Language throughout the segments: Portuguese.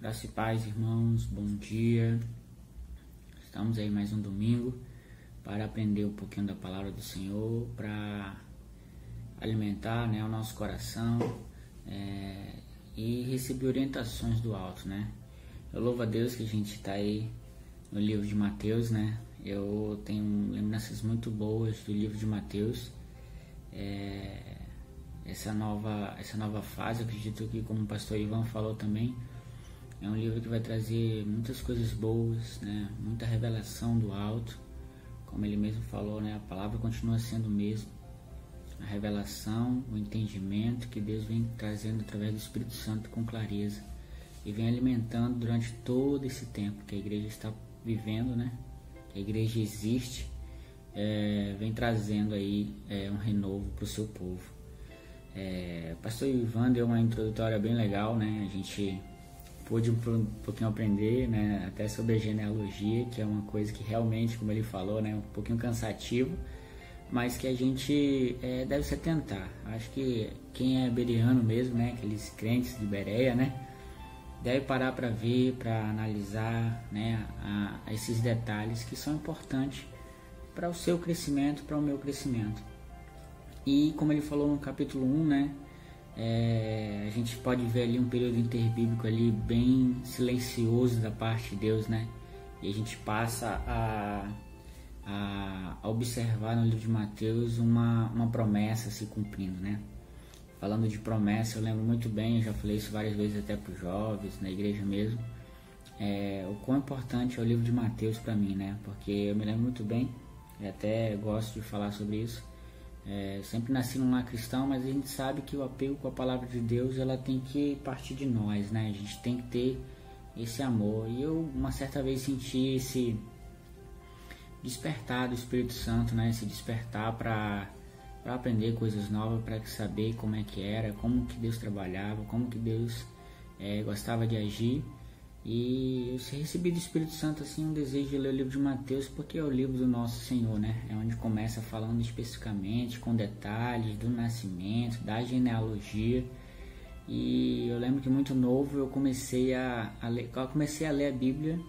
Graça e paz, irmãos, bom dia. Estamos aí mais um domingo para aprender um pouquinho da palavra do Senhor, para alimentar, o nosso coração e receber orientações do alto, Eu louvo a Deus que a gente está aí no livro de Mateus, Eu tenho lembranças muito boas do livro de Mateus. Essa nova fase, eu acredito que, como o pastor Ivan falou também, é um livro que vai trazer muitas coisas boas, muita revelação do alto. Como ele mesmo falou, a palavra continua sendo o mesmo. A revelação, o entendimento que Deus vem trazendo através do Espírito Santo com clareza e vem alimentando durante todo esse tempo que a igreja está vivendo, que a igreja existe, vem trazendo aí um renovo para o seu povo. O pastor Ivan deu uma introdutória bem legal, A gente pôde um pouquinho aprender, até sobre a genealogia, que é uma coisa que realmente, como ele falou, um pouquinho cansativo, mas que a gente deve se atentar. Acho que quem é bereano mesmo, aqueles crentes de Bereia, deve parar para ver, para analisar, esses detalhes que são importantes para o seu crescimento, para o meu crescimento. E como ele falou no capítulo 1, a gente pode ver ali um período interbíblico ali bem silencioso da parte de Deus, E a gente passa a observar no livro de Mateus uma promessa se cumprindo, Falando de promessa, eu lembro muito bem, eu já falei isso várias vezes até para os jovens, na igreja mesmo, o quão importante é o livro de Mateus para mim, Porque eu me lembro muito bem, e até gosto de falar sobre isso. Sempre nasci num lar cristão, mas a gente sabe que o apego com a palavra de Deus, ela tem que partir de nós, A gente tem que ter esse amor. E eu uma certa vez senti esse despertar do Espírito Santo, Esse despertar para aprender coisas novas, para saber como é que era, como que Deus trabalhava, como que Deus gostava de agir. E eu recebi do Espírito Santo assim um desejo de ler o livro de Mateus, porque é o livro do nosso Senhor, É onde começa falando especificamente, com detalhes do nascimento, da genealogia. E eu lembro que muito novo eu comecei a ler a Bíblia,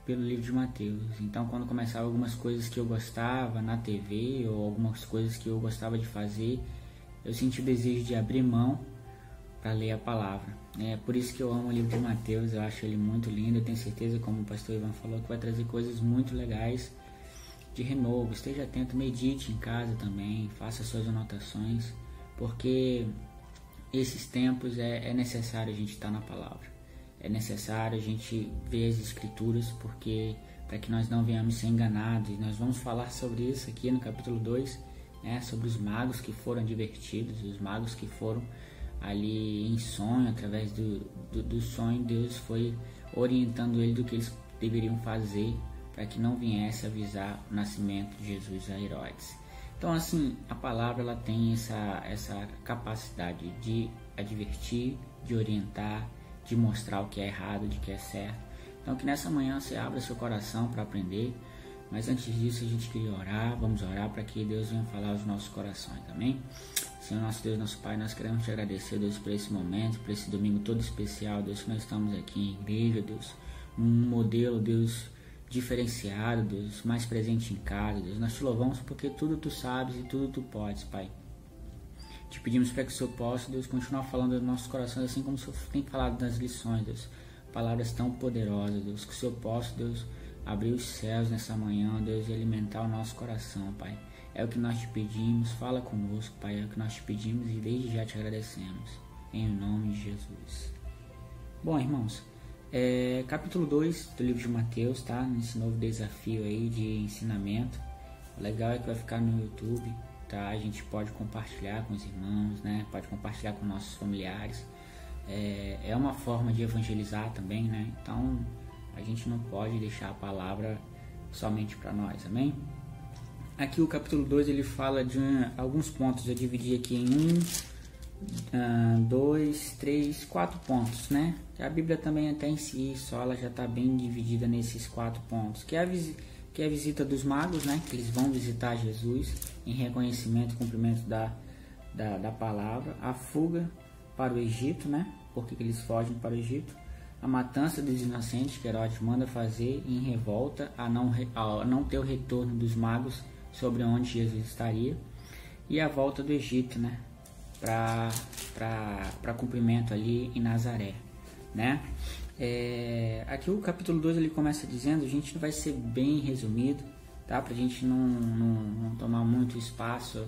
pelo livro de Mateus. Então, quando começava algumas coisas que eu gostava na TV ou algumas coisas que eu gostava de fazer, eu senti o desejo de abrir mão para ler a palavra. É por isso que eu amo o livro de Mateus, eu acho ele muito lindo. Eu tenho certeza, como o pastor Ivan falou, que vai trazer coisas muito legais de renovo. Esteja atento, medite em casa também, faça suas anotações, porque esses tempos é necessário a gente estar na palavra. É necessário a gente ver as escrituras, porque para que nós não venhamos ser enganados. E nós vamos falar sobre isso aqui no capítulo 2, sobre os magos que foram advertidos, os magos que foram ali em sonho, através do sonho, Deus foi orientando ele do que eles deveriam fazer para que não viesse avisar o nascimento de Jesus a Herodes. Então, assim, a palavra ela tem essa capacidade de advertir, de orientar, de mostrar o que é errado, de que é certo. Então, que nessa manhã você abra seu coração para aprender, mas antes disso a gente queria orar. Vamos orar para que Deus venha falar aos nossos corações, amém? Senhor nosso Deus, nosso Pai, nós queremos te agradecer, Deus, por esse momento, por esse domingo todo especial, Deus, que nós estamos aqui em igreja, Deus, um modelo, Deus, diferenciado, Deus, mais presente em casa, Deus. Nós te louvamos porque tudo tu sabes e tudo tu podes, Pai. Te pedimos para que o Senhor possa, Deus, continuar falando aos nossos corações, assim como o Senhor tem falado nas lições, Deus, palavras tão poderosas, Deus, que o Senhor possa, Deus, abrir os céus nessa manhã, Deus, e alimentar o nosso coração, Pai. É o que nós te pedimos, fala conosco, Pai, é o que nós te pedimos e desde já te agradecemos, em nome de Jesus. Bom, irmãos, capítulo 2 do livro de Mateus, tá? Nesse novo desafio aí de ensinamento. O legal é que vai ficar no YouTube, tá? A gente pode compartilhar com os irmãos, Pode compartilhar com nossos familiares. É uma forma de evangelizar também, Então, a gente não pode deixar a palavra somente para nós, amém? Aqui o capítulo 2 ele fala de alguns pontos. Eu dividi aqui em 2, 3, 4 pontos, A Bíblia também até em si, só ela já está bem dividida nesses 4 pontos. Que é a visita dos magos, Que eles vão visitar Jesus em reconhecimento e cumprimento da palavra. A fuga para o Egito, Por que eles fogem para o Egito? a matança dos inocentes que Herodes manda fazer em revolta a não ter o retorno dos magos sobre onde Jesus estaria, e a volta do Egito, né, para cumprimento ali em Nazaré, né? Aqui o capítulo 2 ele começa dizendo, a gente vai ser bem resumido, tá? Para a gente não tomar muito espaço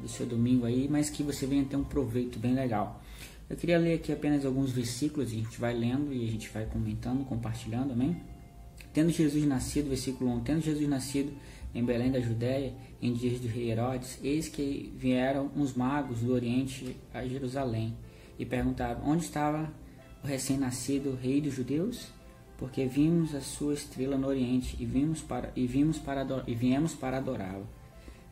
do seu domingo aí, mas que você venha ter um proveito bem legal. Eu queria ler aqui apenas alguns versículos, a gente vai lendo e a gente vai comentando, compartilhando, amém? Tendo Jesus nascido, versículo 1, tendo Jesus nascido em Belém da Judéia, em dias do rei Herodes, eis que vieram uns magos do Oriente a Jerusalém e perguntaram, onde estava o recém-nascido rei dos judeus? Porque vimos a sua estrela no Oriente e viemos para adorá-lo.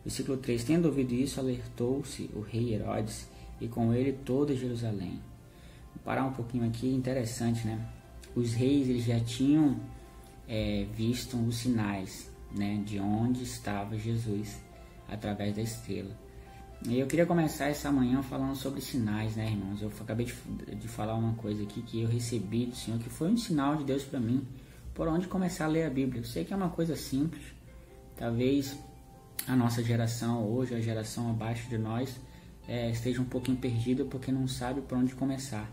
Versículo 3, tendo ouvido isso, alertou-se o rei Herodes e com ele toda Jerusalém. Vou parar um pouquinho aqui, interessante, né? Os reis eles já tinham visto os sinais, né, de onde estava Jesus através da estrela. E eu queria começar essa manhã falando sobre sinais, né, irmãos? Eu acabei de falar uma coisa aqui que eu recebi do Senhor, que foi um sinal de Deus para mim, por onde começar a ler a Bíblia. Eu sei que é uma coisa simples, talvez a nossa geração hoje, a geração abaixo de nós, esteja um pouquinho perdida porque não sabe por onde começar,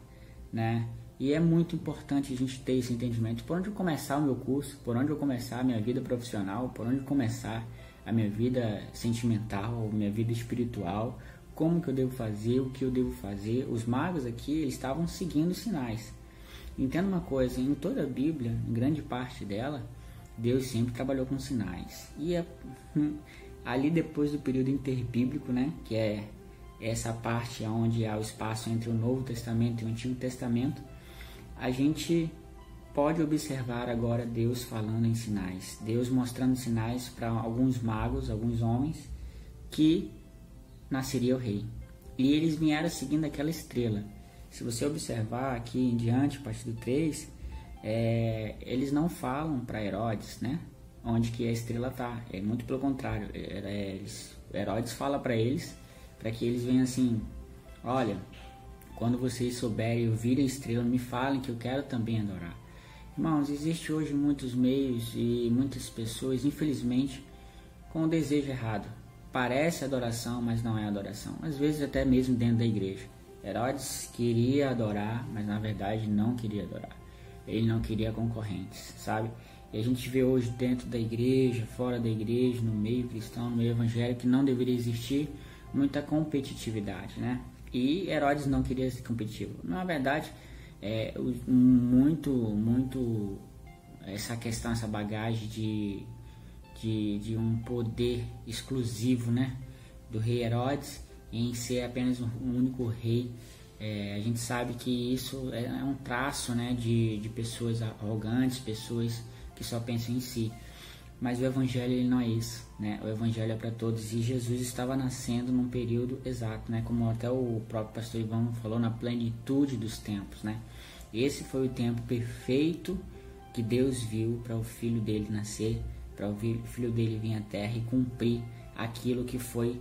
né? E é muito importante a gente ter esse entendimento. Por onde começar o meu curso, por onde eu começar a minha vida profissional, por onde começar a minha vida sentimental, minha vida espiritual, como que eu devo fazer, o que eu devo fazer. Os magos aqui, eles estavam seguindo os sinais. Entenda uma coisa, em toda a Bíblia, em grande parte dela, Deus sempre trabalhou com sinais. E ali depois do período interbíblico, né, que é essa parte onde há o espaço entre o Novo Testamento e o Antigo Testamento, a gente pode observar agora Deus falando em sinais, Deus mostrando sinais para alguns magos, alguns homens, que nasceria o rei. E eles vieram seguindo aquela estrela. Se você observar aqui em diante, a partir do 3, eles não falam para Herodes, né, onde que a estrela está. É muito pelo contrário. Herodes fala para eles, para que eles venham assim, olha, quando vocês souberem ouvirem a estrela, me falem que eu quero também adorar. Irmãos, existe hoje muitos meios e muitas pessoas, infelizmente, com o desejo errado. Parece adoração, mas não é adoração. Às vezes até mesmo dentro da igreja. Herodes queria adorar, mas na verdade não queria adorar. Ele não queria concorrentes, sabe? E a gente vê hoje dentro da igreja, fora da igreja, no meio cristão, no meio evangélico, que não deveria existir muita competitividade, né? E Herodes não queria ser competitivo. Na verdade, muito essa questão, essa bagagem de um poder exclusivo, né, do rei Herodes em ser apenas um único rei. A gente sabe que isso é um traço, né, de pessoas arrogantes, pessoas que só pensam em si. Mas o evangelho ele não é isso, né? O evangelho é para todos, e Jesus estava nascendo num período exato, né? Como até o próprio pastor Ivan falou, na plenitude dos tempos, né? Esse foi o tempo perfeito que Deus viu para o filho dele nascer, para o filho dele vir à terra e cumprir aquilo que foi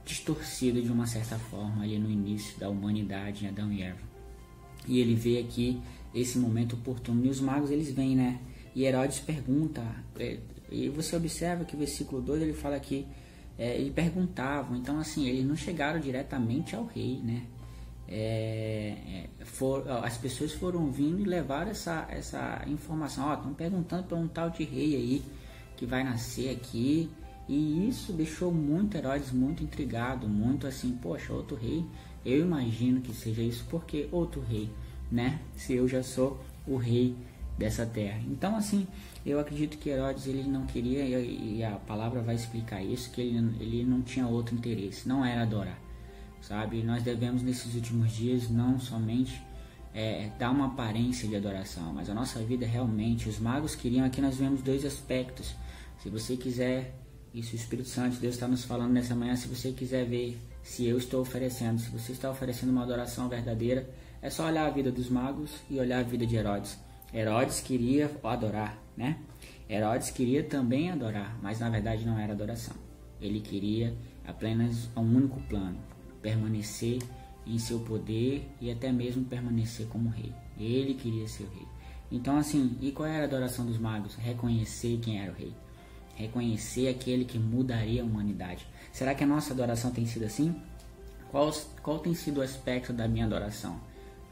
distorcido de uma certa forma ali no início da humanidade, em Adão e Eva. E ele vê aqui esse momento oportuno, e os magos eles vêm, né? E Herodes pergunta, e você observa que o versículo 2 ele fala que eles perguntavam, então assim, eles não chegaram diretamente ao rei, né? As pessoas foram vindo e levaram essa informação, estão perguntando para um tal de rei aí, que vai nascer aqui, e isso deixou muito Herodes muito intrigado, muito assim, poxa, outro rei, eu imagino que seja isso, porque outro rei, né? Se eu já sou o rei dessa terra. Então assim, eu acredito que Herodes ele não queria, e a palavra vai explicar isso, que ele não tinha outro interesse, não era adorar, sabe? Nós devemos nesses últimos dias não somente dar uma aparência de adoração, mas a nossa vida realmente, os magos queriam, aqui nós vemos dois aspectos. Se você quiser, isso o Espírito Santo, Deus está nos falando nessa manhã, se você quiser ver se eu estou oferecendo, se você está oferecendo uma adoração verdadeira, é só olhar a vida dos magos e olhar a vida de Herodes. Herodes queria adorar, né? Herodes queria também adorar, mas na verdade não era adoração. Ele queria apenas um único plano, permanecer em seu poder e até mesmo permanecer como rei. Ele queria ser o rei. Então assim, e qual era a adoração dos magos? Reconhecer quem era o rei. Reconhecer aquele que mudaria a humanidade. Será que a nossa adoração tem sido assim? Qual tem sido o aspecto da minha adoração?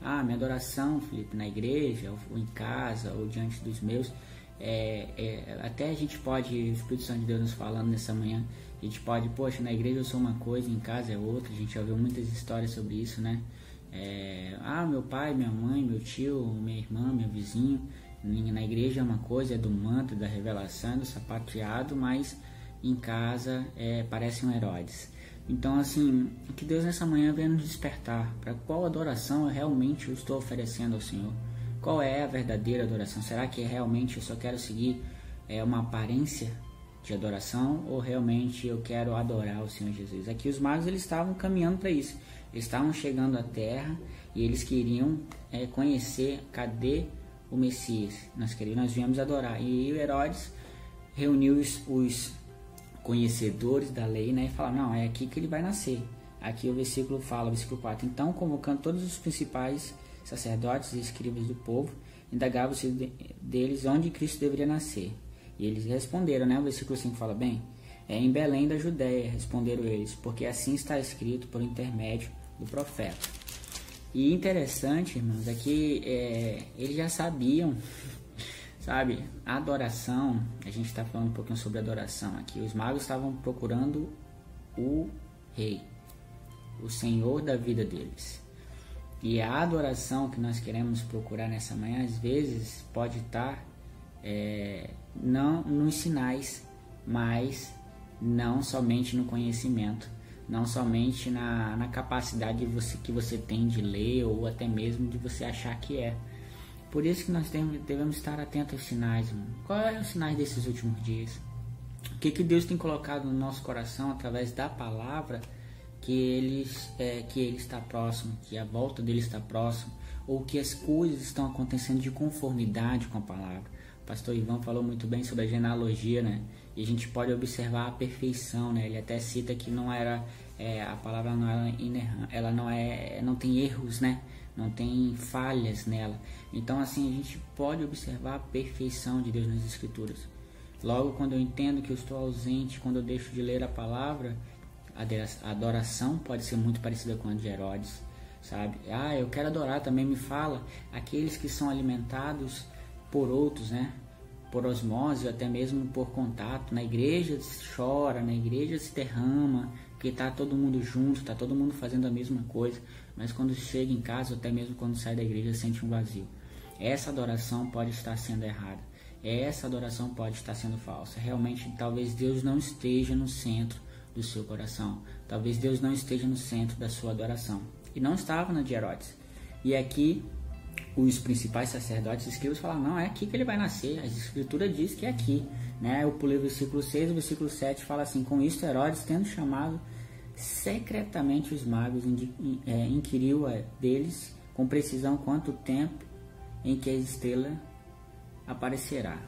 Minha adoração, Felipe, na igreja, ou em casa, ou diante dos meus. Até a gente pode, o Espírito Santo de Deus nos falando nessa manhã, a gente pode, poxa, na igreja eu sou uma coisa, em casa é outra. A gente já ouviu muitas histórias sobre isso, né? Meu pai, minha mãe, meu tio, minha irmã, meu vizinho, na igreja é uma coisa, é do manto, da revelação, do sapateado, mas em casa parece um Herodes. Então assim, que Deus nessa manhã venha nos despertar para qual adoração eu realmente estou oferecendo ao Senhor. Qual é a verdadeira adoração? Será que realmente eu só quero seguir uma aparência de adoração, ou realmente eu quero adorar o Senhor Jesus? Aqui os magos, eles estavam caminhando para isso. Eles estavam chegando à terra e eles queriam conhecer, cadê o Messias? Nós viemos adorar. E o Herodes reuniu os conhecedores da lei, né, e falou, não, é aqui que ele vai nascer. Aqui o versículo fala, versículo 4, então convocando todos os principais sacerdotes e escribas do povo, indagavam-se deles onde Cristo deveria nascer. E eles responderam, né, o versículo 5 fala bem, em Belém da Judéia, responderam eles, porque assim está escrito por intermédio do profeta. E interessante, irmãos, é que eles já sabiam, sabe, a adoração, a gente está falando um pouquinho sobre adoração aqui, os magos estavam procurando o rei, o Senhor da vida deles. E a adoração que nós queremos procurar nessa manhã, às vezes, pode estar não nos sinais, mas não somente no conhecimento, não somente na capacidade que você tem de ler, ou até mesmo de você achar que é. Por isso que nós devemos estar atentos aos sinais, irmão. Quais são os sinais desses últimos dias? O que Deus tem colocado no nosso coração através da palavra, que ele está próximo, que a volta dele está próximo, ou que as coisas estão acontecendo de conformidade com a palavra. O pastor Ivan falou muito bem sobre a genealogia, né? E a gente pode observar a perfeição, né? Ele até cita que não era a palavra não era inerrante, ela não tem erros, né? Não tem falhas nela. Então assim, a gente pode observar a perfeição de Deus nas Escrituras. Logo, quando eu entendo que eu estou ausente, quando eu deixo de ler a palavra, a adoração pode ser muito parecida com a de Herodes, sabe? Eu quero adorar, também me fala aqueles que são alimentados por outros, né? Por osmose, até mesmo por contato. Na igreja se chora, na igreja se derrama, porque está todo mundo junto, está todo mundo fazendo a mesma coisa, mas quando chega em casa, ou até mesmo quando sai da igreja, sente um vazio. Essa adoração pode estar sendo errada, essa adoração pode estar sendo falsa. Realmente, talvez Deus não esteja no centro do seu coração, talvez Deus não esteja no centro da sua adoração, e não estava na de Herodes. E aqui os principais sacerdotes e escribas falaram, não, é aqui que ele vai nascer, a escritura diz que é aqui, né? Eu pulei o versículo 6, o versículo 7 fala assim, com isto Herodes, tendo chamado secretamente os magos, inquiriu deles com precisão quanto tempo em que a estrela aparecerá.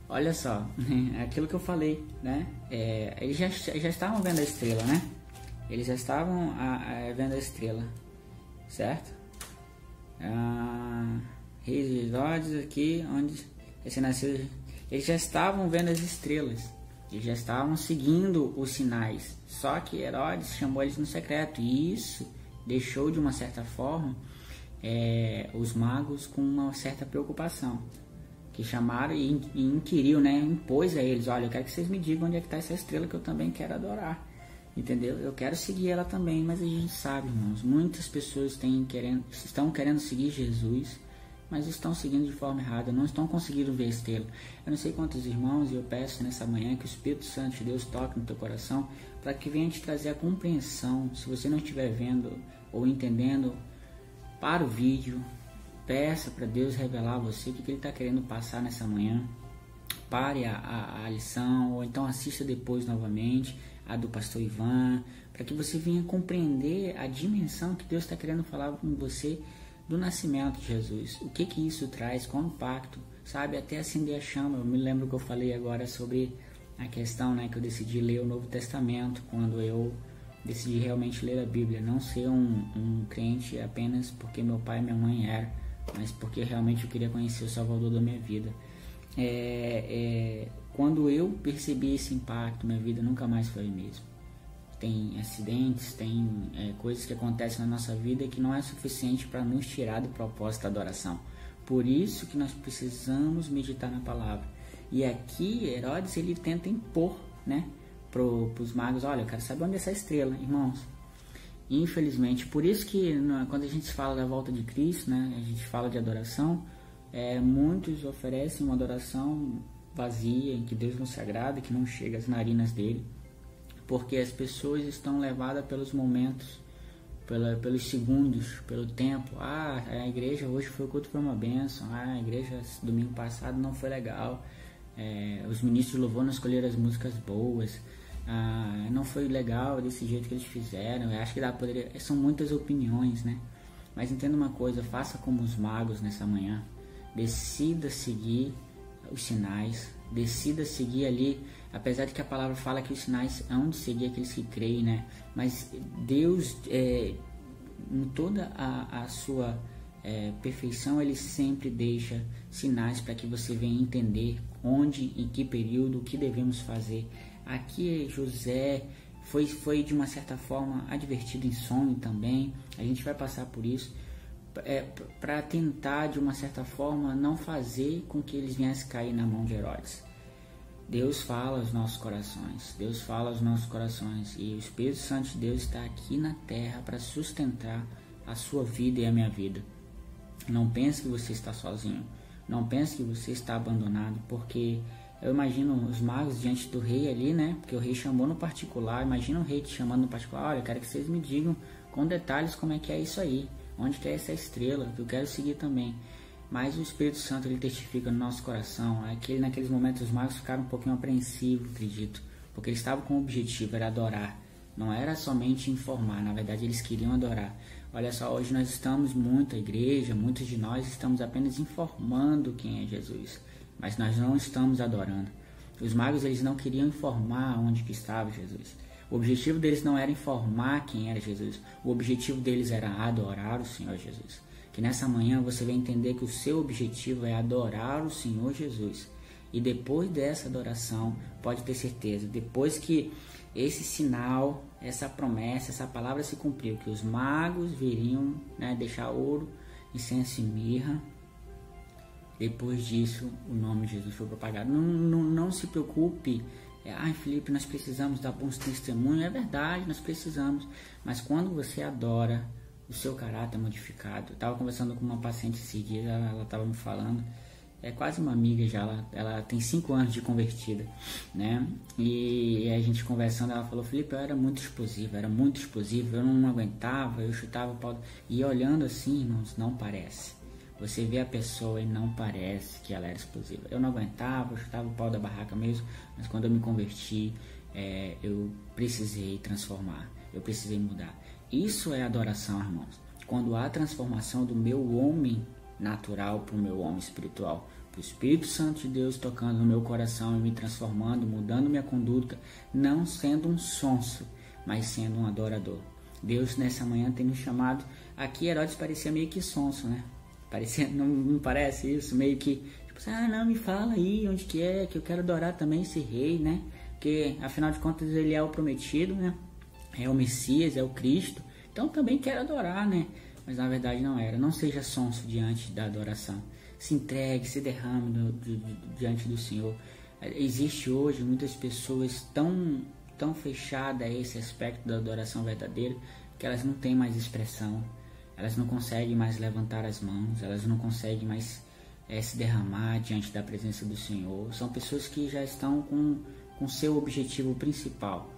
Olha só, aquilo que eu falei, né? Eles já estavam vendo a estrela, né? Eles já estavam vendo a estrela, certo? Reis de Herodes aqui, onde esse nasceu, eles já estavam vendo as estrelas, eles já estavam seguindo os sinais, só que Herodes chamou eles no secreto, e isso deixou de uma certa forma os magos com uma certa preocupação, que chamaram e inquiriu, né? Impôs a eles, olha, eu quero que vocês me digam onde é que está essa estrela, que eu também quero adorar. Entendeu? Eu quero seguir ela também, mas a gente sabe, irmãos, muitas pessoas estão querendo seguir Jesus, mas estão seguindo de forma errada, não estão conseguindo ver a estrela. Eu não sei quantos irmãos, e eu peço nessa manhã que o Espírito Santo de Deus toque no teu coração, para que venha te trazer a compreensão. Se você não estiver vendo ou entendendo, para o vídeo, peça para Deus revelar a você o que Ele está querendo passar nessa manhã. Pare a lição, ou então assista depois novamente a do pastor Ivan, para que você venha compreender a dimensão que Deus está querendo falar com você do nascimento de Jesus. O que isso traz, qual impacto, sabe, até acender a chama. Eu me lembro que eu falei agora sobre a questão, né, que eu decidi ler o Novo Testamento, quando eu decidi realmente ler a Bíblia, não ser um crente apenas porque meu pai e minha mãe eram, mas porque realmente eu queria conhecer o Salvador da minha vida. Quando eu percebi esse impacto, minha vida nunca mais foi a mesma. Tem acidentes, tem coisas que acontecem na nossa vida que não é suficiente para nos tirar do propósito da adoração. Por isso que nós precisamos meditar na palavra. E aqui Herodes ele tenta impor, né, para os magos: olha, eu quero saber onde é essa estrela, irmãos. Infelizmente, por isso que quando a gente fala da volta de Cristo, né, a gente fala de adoração, muitos oferecem uma adoração vazia, em que Deus não se agrada, que não chega às narinas dele, porque as pessoas estão levadas pelos momentos, pelos segundos, pelo tempo. A igreja hoje foi uma bênção, a igreja domingo passado não foi legal, os ministros de louvor não escolheram as músicas boas, não foi legal desse jeito que eles fizeram. Eu acho que são muitas opiniões, né? Mas entenda uma coisa: faça como os magos nessa manhã, decida seguir os sinais, decida seguir ali, apesar de que a palavra fala que os sinais hão de seguir aqueles que creem, né? Mas Deus, em toda a sua perfeição, ele sempre deixa sinais para que você venha entender onde, em que período, o que devemos fazer. Aqui José foi de uma certa forma advertido em sonho também. A gente vai passar por isso, para tentar de uma certa forma não fazer com que eles viessem cair na mão de Herodes. Deus fala aos nossos corações, Deus fala aos nossos corações, e o Espírito Santo de Deus está aqui na terra para sustentar a sua vida e a minha vida. Não pense que você está sozinho, não pense que você está abandonado, porque eu imagino os magos diante do rei ali, né? Porque o rei chamou no particular. Imagina o rei te chamando no particular: olha, eu quero que vocês me digam com detalhes como é que é isso aí, onde que é essa estrela, que eu quero seguir também. Mas o Espírito Santo ele testifica no nosso coração. Naqueles momentos os magos ficaram um pouquinho apreensivos, acredito, porque eles estavam com o objetivo, era adorar. Não era somente informar, na verdade eles queriam adorar. Olha só, hoje nós estamos muito, a igreja, muitos de nós estamos apenas informando quem é Jesus, mas nós não estamos adorando. Os magos eles não queriam informar onde que estava Jesus. O objetivo deles não era informar quem era Jesus. O objetivo deles era adorar o Senhor Jesus. Que nessa manhã você vai entender que o seu objetivo é adorar o Senhor Jesus. E depois dessa adoração, pode ter certeza, depois que esse sinal, essa promessa, essa palavra se cumpriu, que os magos viriam, né, deixar ouro, incenso e mirra, depois disso o nome de Jesus foi propagado. Não se preocupe. Felipe, nós precisamos dar bons testemunhos. É verdade, nós precisamos. Mas quando você adora, o seu caráter é modificado. Eu estava conversando com uma paciente esses dias, ela estava me falando, é quase uma amiga já, ela tem 5 anos de convertida, né? E a gente conversando, ela falou: Felipe, eu era muito explosivo, eu não aguentava, eu chutava o pau. E olhando assim, irmãos, não parece. Você vê a pessoa e não parece que ela era explosiva. Eu não aguentava, eu chutava o pau da barraca mesmo, mas quando eu me converti, eu precisei transformar, eu precisei mudar. Isso é adoração, irmãos. Quando há transformação do meu homem natural para o meu homem espiritual, para o Espírito Santo de Deus tocando no meu coração e me transformando, mudando minha conduta, não sendo um sonso, mas sendo um adorador. Deus nessa manhã tem nos chamado. Aqui Herodes parecia meio que sonso, né? Parecia, não parece isso? Meio que, tipo, não, me fala aí onde que eu quero adorar também esse rei, né? Porque afinal de contas ele é o prometido, né? É o Messias, é o Cristo, então também quero adorar, né? Mas na verdade não era. Não seja sonso diante da adoração. Se entregue, se derrame diante do Senhor. Existe hoje muitas pessoas tão fechadas a esse aspecto da adoração verdadeira que elas não têm mais expressão. Elas não conseguem mais levantar as mãos, elas não conseguem mais se derramar diante da presença do Senhor. São pessoas que já estão com seu objetivo principal.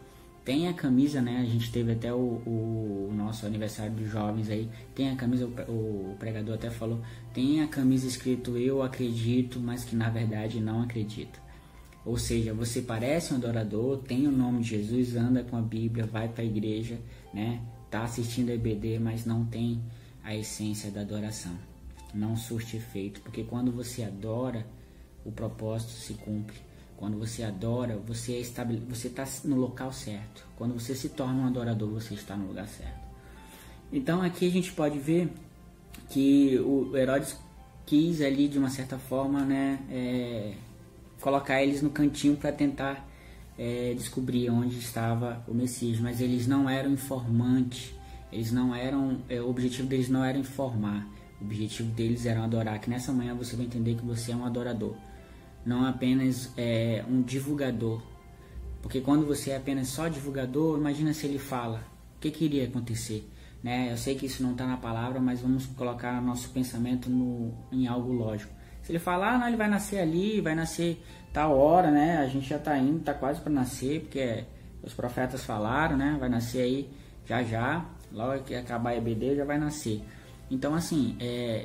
Tem a camisa, né? A gente teve até o nosso aniversário dos jovens aí. Tem a camisa, o pregador até falou, tem a camisa escrito eu acredito, mas que na verdade não acredita. Ou seja, você parece um adorador, tem o nome de Jesus, anda com a Bíblia, vai para a igreja, né? Tá assistindo a EBD, mas não tem a essência da adoração. Não surte efeito, porque quando você adora, o propósito se cumpre. Quando você adora, você está no local certo. Quando você se torna um adorador, você está no lugar certo. Então aqui a gente pode ver que o Herodes quis ali, de uma certa forma, né, colocar eles no cantinho para tentar descobrir onde estava o Messias, mas eles não eram informantes, eles não eram, o objetivo deles não era informar, o objetivo deles era adorar, que nessa manhã você vai entender que você é um adorador, não apenas um divulgador, porque quando você é apenas só divulgador, imagina se ele fala, o que iria acontecer? Né? Eu sei que isso não está na palavra, mas vamos colocar nosso pensamento em algo lógico. Se ele falar, não, ele vai nascer ali, vai nascer tal hora, né? A gente já está indo, está quase para nascer, porque os profetas falaram, né? Vai nascer aí já, logo que acabar a EBD já vai nascer. Então, assim,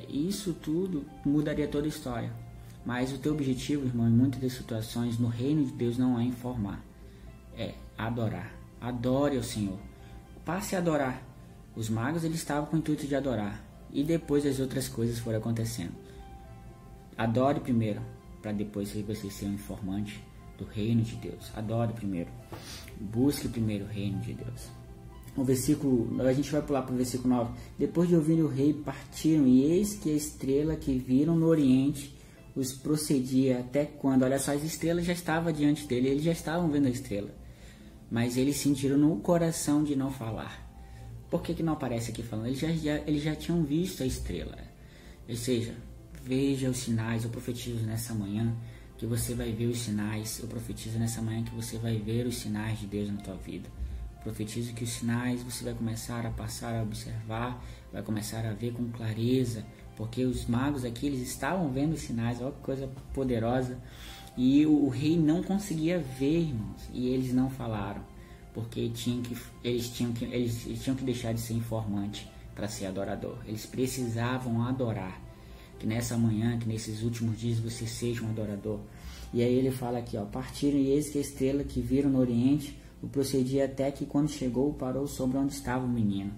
isso tudo mudaria toda a história. Mas o teu objetivo, irmão, em muitas das situações, no reino de Deus não é informar, é adorar. Adore ao Senhor. Passe a adorar. Os magos, eles estavam com o intuito de adorar. E depois as outras coisas foram acontecendo. Adore primeiro, para depois você ser um informante do reino de Deus. Adore primeiro. Busque primeiro o reino de Deus. O versículo, a gente vai pular para o versículo 9. Depois de ouvir o rei, partiram, e eis que a estrela que viram no oriente os procedia até quando, olha só, as estrelas já estavam diante dele, eles já estavam vendo a estrela. Mas eles sentiram no coração de não falar. Por que não aparece aqui falando? Eles já tinham visto a estrela. Ou seja, veja os sinais. Eu profetizo nessa manhã que você vai ver os sinais. Eu profetizo nessa manhã que você vai ver os sinais de Deus na tua vida. Eu profetizo que os sinais você vai começar a passar a observar, vai começar a ver com clareza, porque os magos aqui, eles estavam vendo os sinais. Olha que coisa poderosa. E o rei não conseguia ver, irmãos, e eles não falaram. Porque eles tinham que deixar de ser informante para ser adorador. Eles precisavam adorar. Que nessa manhã, que nesses últimos dias você seja um adorador. E aí ele fala aqui, ó, partiram e eis que a estrela que viram no oriente o procedia até que quando chegou parou sobre onde estava o menino.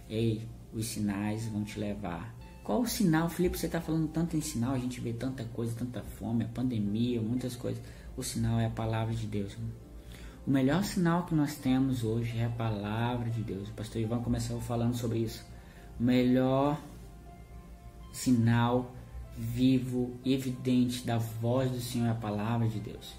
Ei, os sinais vão te levar. Qual o sinal? Felipe, você está falando tanto em sinal, a gente vê tanta coisa, tanta fome, a pandemia, muitas coisas. O sinal é a palavra de Deus, irmão. O melhor sinal que nós temos hoje é a palavra de Deus. O pastor Ivan começou falando sobre isso. O melhor sinal vivo, evidente da voz do Senhor é a palavra de Deus.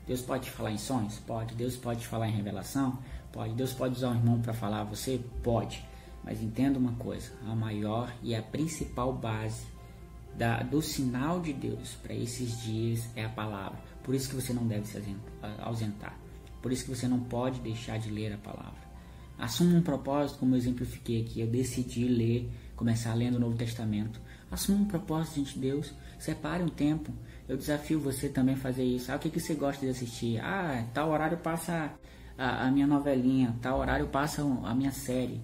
Deus pode falar em sonhos? Pode. Deus pode falar em revelação? Pode. Deus pode usar um irmão para falar a você? Pode. Mas entenda uma coisa, a maior e a principal base do sinal de Deus para esses dias é a palavra. Por isso que você não deve se ausentar. Por isso que você não pode deixar de ler a palavra. Assuma um propósito, como eu exemplifiquei aqui. Eu decidi ler, começar lendo o Novo Testamento. Assuma um propósito diante de Deus. Separe um tempo. Eu desafio você também a fazer isso. O que você gosta de assistir? Tal horário passa a minha novelinha. Tal horário passa a minha série.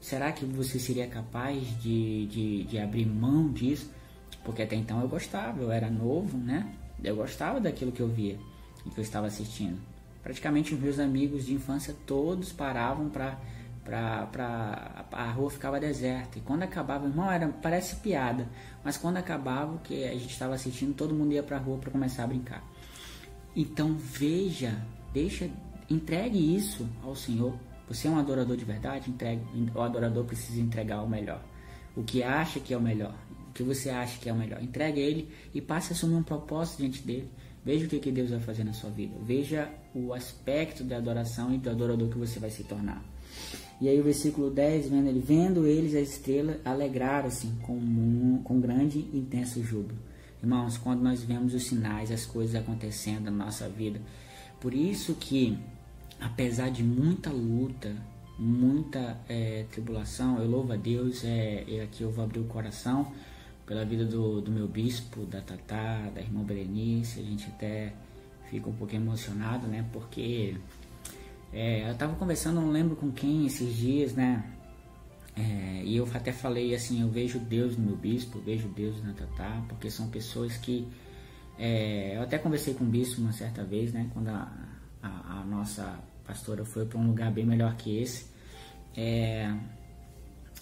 Será que você seria capaz de abrir mão disso? Porque até então eu gostava. Eu era novo, né? Eu gostava daquilo que eu via e que eu estava assistindo. Praticamente os meus amigos de infância todos paravam a rua ficava deserta. E quando acabava, irmão, parece piada, mas quando acabava o que a gente estava assistindo, todo mundo ia para a rua para começar a brincar. Então entregue isso ao Senhor. Você é um adorador de verdade? O adorador precisa entregar o melhor. O que acha que é o melhor, o que você acha que é o melhor, entregue a Ele e passe a assumir um propósito diante dele. Veja o que Deus vai fazer na sua vida. Veja o aspecto da adoração e do adorador que você vai se tornar. E aí o versículo 10, vendo eles a estrela, alegraram-se com grande e intenso júbilo. Irmãos, quando nós vemos os sinais, as coisas acontecendo na nossa vida, por isso que, apesar de muita luta, muita tribulação, eu louvo a Deus, aqui eu vou abrir o coração, pela vida do meu bispo, da Tatá, da irmã Berenice. A gente até fica um pouquinho emocionado, né? Porque eu estava conversando, não lembro com quem esses dias, né? E eu até falei assim, eu vejo Deus no meu bispo, vejo Deus na Tatá, porque são pessoas que... eu até conversei com o bispo uma certa vez, né? Quando a nossa pastora foi para um lugar bem melhor que esse.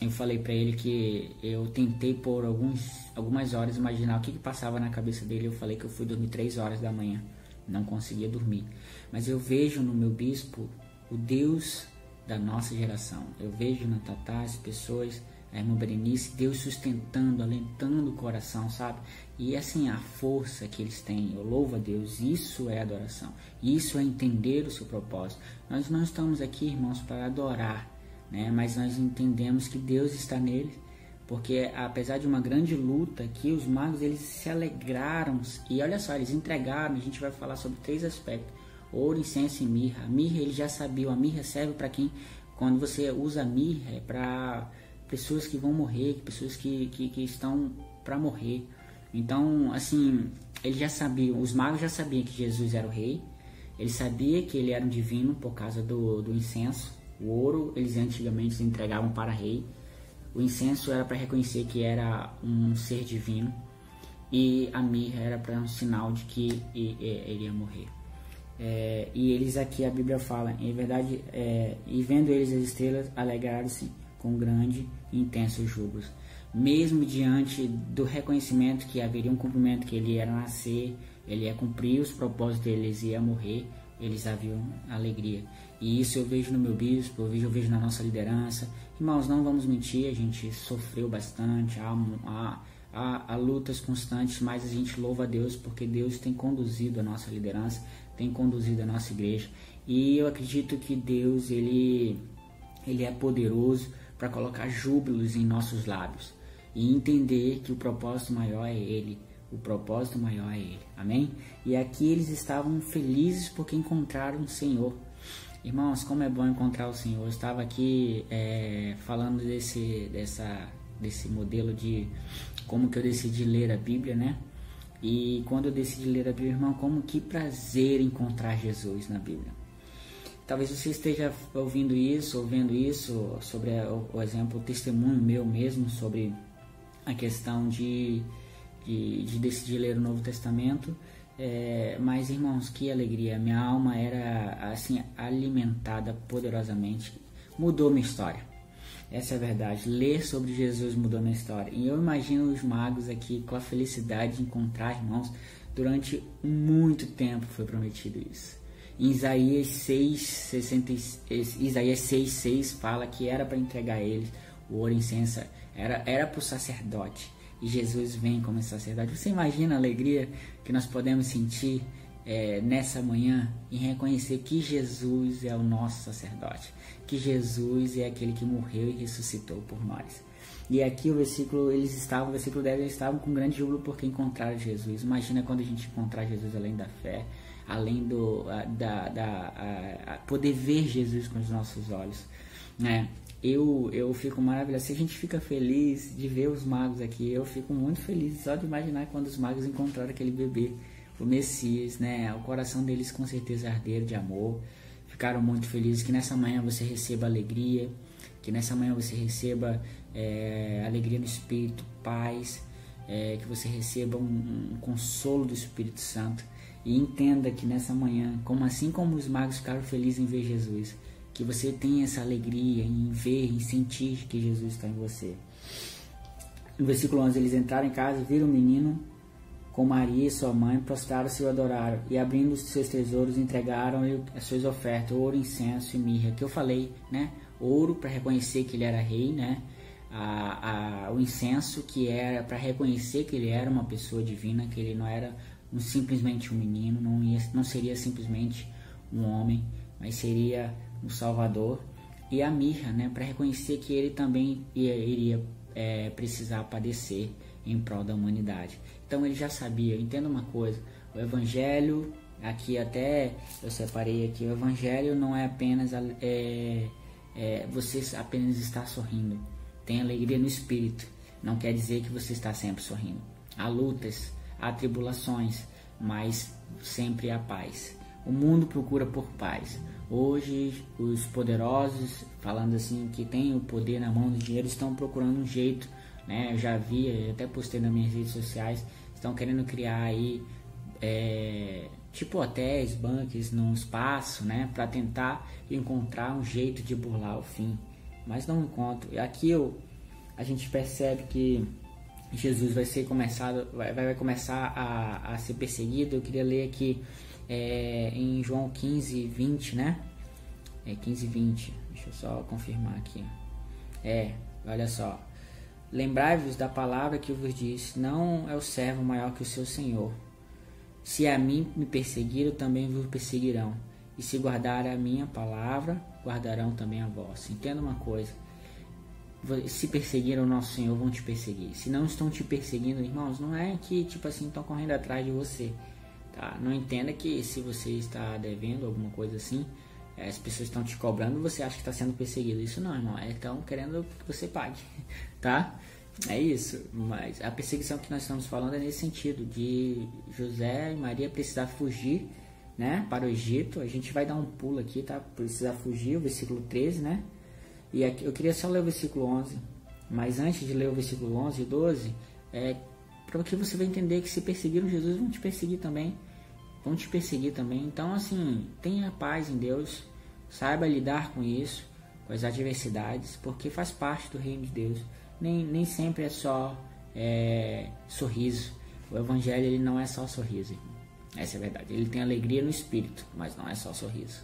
Eu falei para ele que eu tentei por algumas horas imaginar o que passava na cabeça dele. Eu falei que eu fui dormir 3 horas da manhã, não conseguia dormir. Mas eu vejo no meu bispo o Deus da nossa geração. Eu vejo na Tatá as pessoas a irmã Berenice, Deus sustentando, alentando o coração, sabe? E assim, a força que eles têm, eu louvo a Deus, isso é adoração, isso é entender o seu propósito. Nós não estamos aqui, irmãos, para adorar, né? Mas nós entendemos que Deus está nele, porque apesar de uma grande luta aqui, os magos, eles se alegraram, e olha só, eles entregaram, a gente vai falar sobre 3 aspectos, ouro, incenso e mirra. A mirra, ele já sabia, a mirra serve para quem, quando você usa a mirra, é para pessoas que vão morrer, pessoas que estão para morrer. Então, assim, eles já sabiam, os magos já sabiam que Jesus era o rei, eles sabiam que ele era um divino por causa do incenso. O ouro, eles antigamente entregavam para rei, o incenso era para reconhecer que era um ser divino, e a mirra era para um sinal de que ele ia morrer. E eles aqui, a Bíblia fala, em verdade, e vendo eles as estrelas, alegraram-se com grande e intenso júbilo. Mesmo diante do reconhecimento que haveria um cumprimento, que ele ia nascer, ele ia cumprir os propósitos deles, ia morrer, eles haviam alegria. E isso eu vejo no meu bispo, eu vejo na nossa liderança. Irmãos, não vamos mentir, a gente sofreu bastante, há lutas constantes, mas a gente louva a Deus porque Deus tem conduzido a nossa liderança, tem conduzido a nossa igreja. E eu acredito que Deus, ele é poderoso para colocar júbilos em nossos lábios e entender que o propósito maior é Ele. O propósito maior é Ele. Amém? E aqui eles estavam felizes porque encontraram o Senhor. Irmãos, como é bom encontrar o Senhor. Eu estava aqui falando desse modelo de como que eu decidi ler a Bíblia, né? E quando eu decidi ler a Bíblia, irmão, como que prazer encontrar Jesus na Bíblia. Talvez você esteja ouvindo isso, ou vendo isso, sobre o exemplo, o testemunho meu mesmo, sobre a questão de decidir ler o Novo Testamento. Mas, irmãos, que alegria, minha alma era assim alimentada poderosamente, mudou minha história, essa é a verdade. Ler sobre Jesus mudou minha história, e eu imagino os magos aqui com a felicidade de encontrar, irmãos. Durante muito tempo foi prometido isso. Em Isaías 6:6 fala que era para entregar a eles o ouro e incenso, era para o sacerdote, e Jesus vem como sacerdote. Você imagina a alegria que nós podemos sentir nessa manhã em reconhecer que Jesus é o nosso sacerdote, que Jesus é aquele que morreu e ressuscitou por nós. E aqui o versículo 10, eles estavam com grande júbilo porque encontraram Jesus. Imagina quando a gente encontrar Jesus além da fé, além poder ver Jesus com os nossos olhos, né? Eu fico maravilhado. Se a gente fica feliz de ver os magos aqui, eu fico muito feliz só de imaginar quando os magos encontraram aquele bebê, o Messias, né? O coração deles com certeza arderam de amor, ficaram muito felizes. Que nessa manhã você receba alegria, que nessa manhã você receba alegria no Espírito, paz, que você receba um consolo do Espírito Santo. E entenda que nessa manhã, assim como os magos ficaram felizes em ver Jesus, que você tenha essa alegria em ver e sentir que Jesus está em você. No versículo 11, eles entraram em casa, viram o menino com Maria e sua mãe, prostraram-se e o adoraram, e abrindo os seus tesouros, entregaram-lhe as suas ofertas, ouro, incenso e mirra, que eu falei, né? Ouro para reconhecer que ele era rei, né? O incenso, que era para reconhecer que ele era uma pessoa divina, que ele não era simplesmente um menino, não seria simplesmente um homem, mas seria um salvador. E a mirra, né, para reconhecer que ele também iria precisar padecer em prol da humanidade. Então ele já sabia. Entenda uma coisa, o evangelho, aqui até eu separei aqui, o evangelho não é apenas você apenas está sorrindo. Tem alegria no espírito, não quer dizer que você está sempre sorrindo. Há lutas, há tribulações, mas sempre há paz. O mundo procura por paz. Hoje os poderosos, falando assim, que tem o poder na mão do dinheiro, estão procurando um jeito, né? Eu já vi, eu até postei nas minhas redes sociais, estão querendo criar aí tipo hotéis, bunkers no espaço, né? Para tentar encontrar um jeito de burlar o fim, mas não encontro. Aqui a gente percebe que Jesus vai começar a ser perseguido. Eu queria ler aqui em João 15:20, né? 15:20. Deixa eu só confirmar aqui. Olha só. Lembrai-vos da palavra que eu vos disse, não é o servo maior que o seu senhor. Se a mim me perseguiram, também vos perseguirão. E se guardarem a minha palavra, guardarão também a vossa. Entenda uma coisa. Se perseguiram o nosso Senhor, vão te perseguir. Se não estão te perseguindo, irmãos, não é que, tipo assim, estão correndo atrás de você. Tá? Não entenda que se você está devendo alguma coisa assim, as pessoas estão te cobrando e você acha que está sendo perseguido. Isso não, irmão. Estão querendo que você pague. Tá? É isso. Mas a perseguição que nós estamos falando é nesse sentido, de José e Maria precisar fugir, né, para o Egito. A gente vai dar um pulo aqui, tá? Precisar fugir, o versículo 13, né? E aqui, eu queria só ler o versículo 11, mas antes de ler o versículo 11 e 12, para que você vai entender que se perseguiram Jesus, vão te perseguir também. Vão te perseguir também. Então, assim, tenha paz em Deus, saiba lidar com isso, com as adversidades, porque faz parte do reino de Deus. Nem sempre é só sorriso. O evangelho, ele não é só sorriso. Essa é a verdade. Ele tem alegria no espírito, mas não é só sorriso.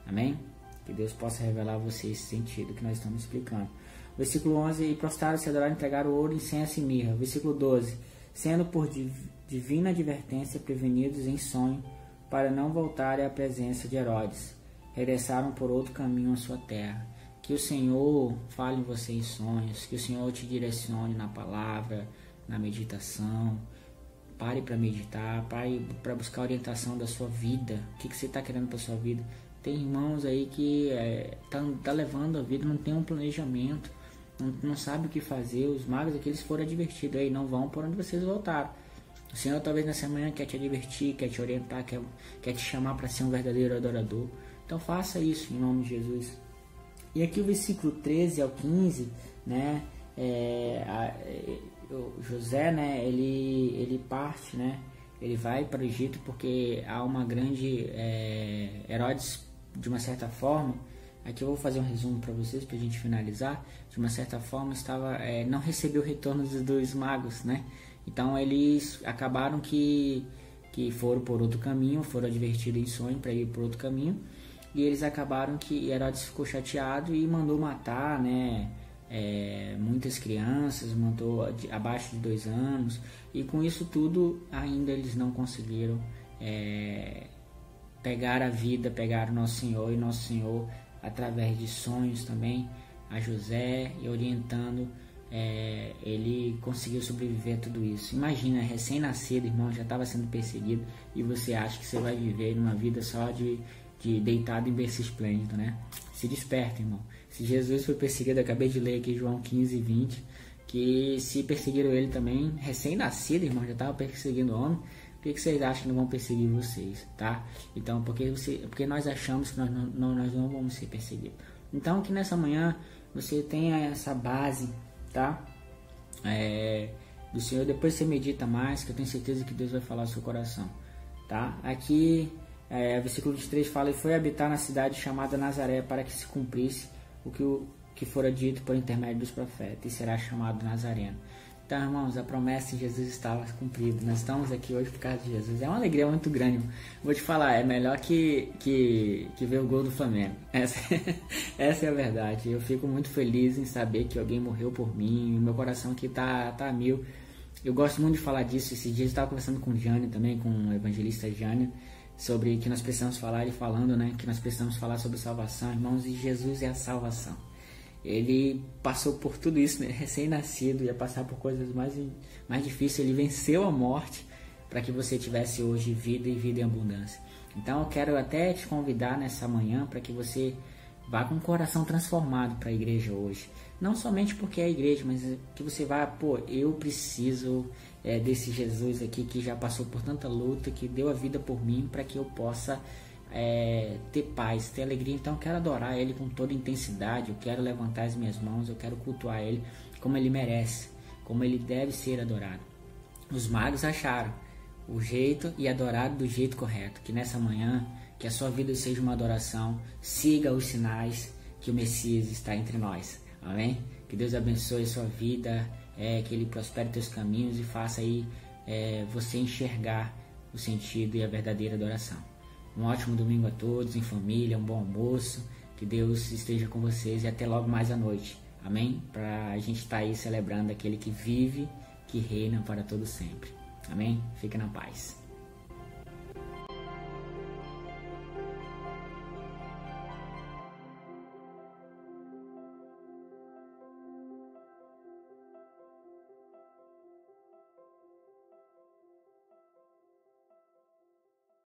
Amém? Que Deus possa revelar a você esse sentido que nós estamos explicando. Versículo 11, e prostraram-se, adoraram, entregaram ouro, incenso e mirra. Versículo 12, sendo por divina advertência prevenidos em sonho, para não voltarem à presença de Herodes, regressaram por outro caminho à sua terra. Que o Senhor fale em você em sonhos, que o Senhor te direcione na palavra, na meditação. Pare para meditar, pare para buscar a orientação da sua vida. O que você está querendo para sua vida? Tem irmãos aí que tá levando a vida, não tem um planejamento, não sabe o que fazer. Os magos aqui, eles foram advertidos aí, não vão por onde vocês voltaram. O Senhor talvez nessa manhã quer te advertir, quer te orientar, quer te chamar para ser um verdadeiro adorador. Então faça isso em nome de Jesus. E aqui o versículo 13 ao 15, né, José, né, ele parte, né, ele vai para o Egito porque há uma grande... Herodes, de uma certa forma, aqui eu vou fazer um resumo para vocês, para a gente finalizar, de uma certa forma não recebeu o retorno dos magos, né? Então eles acabaram que foram por outro caminho, foram advertidos em sonho para ir por outro caminho, e eles acabaram que Herodes ficou chateado e mandou matar, né, muitas crianças, matou abaixo de 2 anos, e com isso tudo ainda eles não conseguiram pegar a vida, pegar o nosso Senhor, e nosso Senhor, através de sonhos também, a José, e orientando, ele conseguiu sobreviver a tudo isso. Imagina, recém-nascido, irmão, já estava sendo perseguido, e você acha que você vai viver uma vida só de deitado em berço esplêndido, né? Se desperta, irmão. Se Jesus foi perseguido, eu acabei de ler aqui João 15, 20, que se perseguiram ele também, recém-nascido, irmão, já estava perseguindo o homem. Por que vocês acham que não vão perseguir vocês, tá? Então, porque nós achamos que nós não vamos ser perseguidos. Então, que nessa manhã você tenha essa base, tá? Do Senhor. Depois você medita mais, que eu tenho certeza que Deus vai falar ao seu coração, tá? Aqui, versículo 23 fala: e foi habitar na cidade chamada Nazaré, para que se cumprisse o que fora dito por intermédio dos profetas, e será chamado Nazareno. Então, irmãos, a promessa de Jesus estava cumprida. Nós estamos aqui hoje por causa de Jesus. É uma alegria muito grande. Vou te falar, é melhor que ver o gol do Flamengo. Essa é a verdade. Eu fico muito feliz em saber que alguém morreu por mim. Meu coração aqui tá a mil. Eu gosto muito de falar disso. Esses dias eu estava conversando com o Jânio também, com o evangelista Jânio, sobre que nós precisamos falar, ele falando, né, que nós precisamos falar sobre salvação, irmãos, e Jesus é a salvação. Ele passou por tudo isso, né? Recém-nascido, ia passar por coisas mais difíceis. Ele venceu a morte para que você tivesse hoje vida e vida em abundância. Então eu quero até te convidar nessa manhã para que você vá com o coração transformado para a igreja hoje. Não somente porque é a igreja, mas que você vá, eu preciso desse Jesus aqui que já passou por tanta luta, que deu a vida por mim para que eu possa ter paz, ter alegria. Então eu quero adorar Ele com toda intensidade, eu quero levantar as minhas mãos, eu quero cultuar Ele como Ele merece, como Ele deve ser adorado. Os magos acharam o jeito e adoraram do jeito correto. Que nessa manhã, que a sua vida seja uma adoração, siga os sinais que o Messias está entre nós. Amém? Que Deus abençoe a sua vida, que Ele prospere teus caminhos e faça aí você enxergar o sentido e a verdadeira adoração. Um ótimo domingo a todos, em família, um bom almoço, que Deus esteja com vocês e até logo mais à noite. Amém? Para a gente estar aí celebrando aquele que vive, que reina para todo sempre. Amém? Fica na paz.